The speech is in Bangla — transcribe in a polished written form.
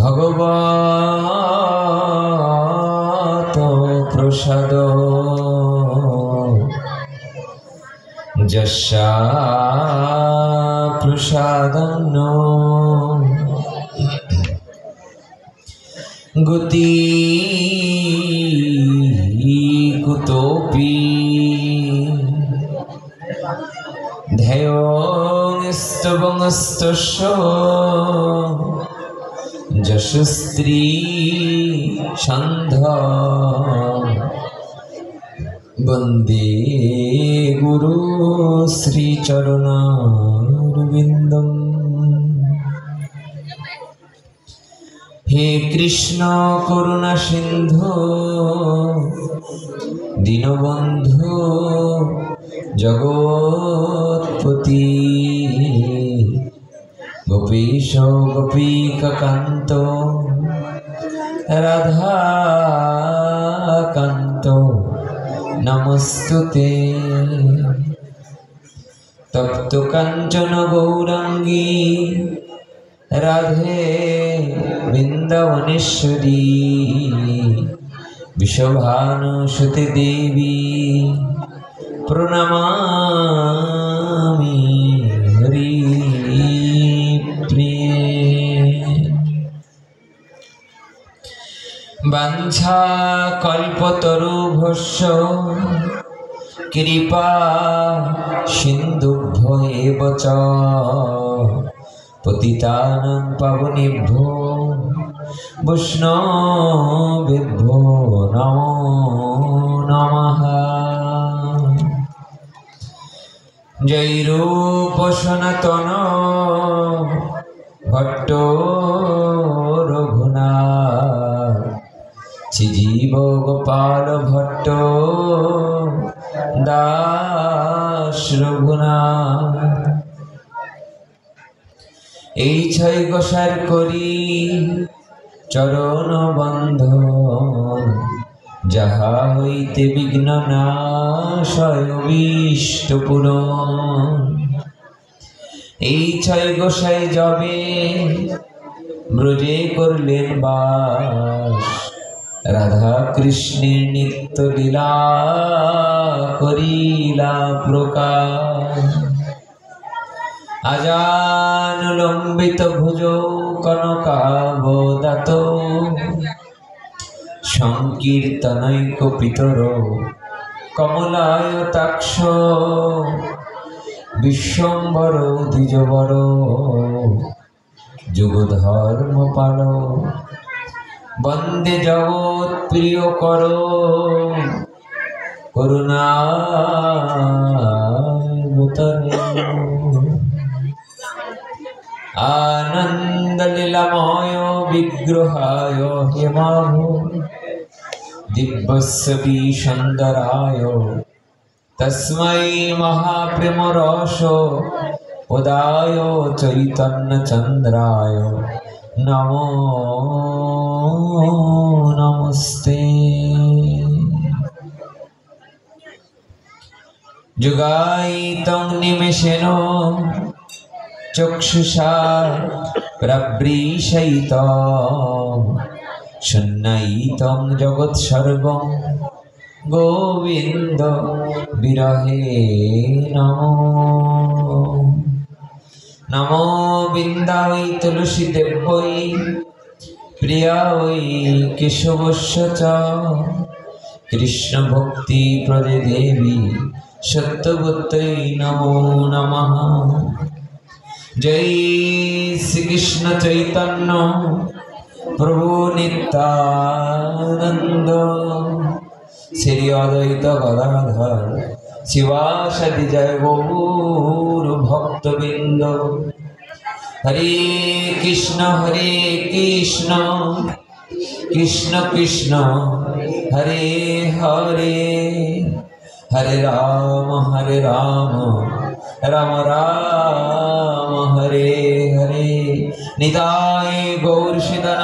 ভগবত প্রসাদ যস্যা প্রসাদন্ন গতি কুতোপি ধ্যেয়স্তবংস্তস্য যশস্ত্রী সন্ধ বন্দে গুরু শ্রীচরণারবিন্দম। হে কৃষ্ণ করুণা সিন্ধু দীনবন্ধু জগৎপতি গোপীশ গোপীকান্ত রাধাকান্ত নমস্তুতে। তপ্ত কাঞ্চন গৌরাঙ্গী রাধে বৃন্দাবনেশ্বরী বিশ্বভানুসুতে দেবী প্রণমামি হরি প্রিয়ে। বাঞ্ছা কল্পতরুভ্যশ্চ কৃপা সিন্ধুভ্য এব চ পতিতানাং পাবনেভ্যো বৈষ্ণবেভ্যো নমো নমঃ। জয় রূপ সনাতন ভট্ট রঘুনাথ শ্রীজীব গোপাল ভট্ট দাস রঘুনাথ। এই ছয় গোসার করি চরণ বন্ধন যাহা হইতে বিঘ্ন নাশয় অভীষ্ট পূরণ। এই ছয় গোসাই যবে ব্রজে করলেন বাস রাধা কৃষ্ণের নিত্য লীলা করিলা প্রকাশ। আজানুলম্বিত ভুজ কনকাবদাত সংকীর্তনৈক পিতর কমলায়তাক্ষ বিশ্বম্বর দ্বিজবর যুগধর্ম পাল বন্দে জগৎ প্রিয় কর করুণাবতরে। আনন্দ লীলাময় বিগ্রহায় হেমাহু দিব্যস্বী সুন্দরায় তস্मै মহাপ্রেম রস উদায় চৈতন্য চন্দ্রায় নমো নমস্তে। যুগায়িতং নিমেষেন চক্ষুষা প্রবৃষয়িতং শূন্যয়িতং জগৎসর্বং গোবিন্দ বিরহে নমো নমো বৃন্দাবৈ তুলসী দেব্যৈ প্রিয়াयै কেশবস্য চ কৃষ্ণ ভক্তি প্রদে দেবী সত্যবত্যৈ নমো নমঃ। জয় শ্রীকৃষ্ণ চৈতন্য প্রভু নিত্যানন্দ শ্রী অদ্বৈত গদাধর শিবাসাদি জয় গৌর ভক্তবৃন্দ। হরে কৃষ্ণ কৃষ্ণ কৃষ্ণ হরে হরে হরে রাম রাম রাম হরে হরে। নিতাই গৌর সীতানাথ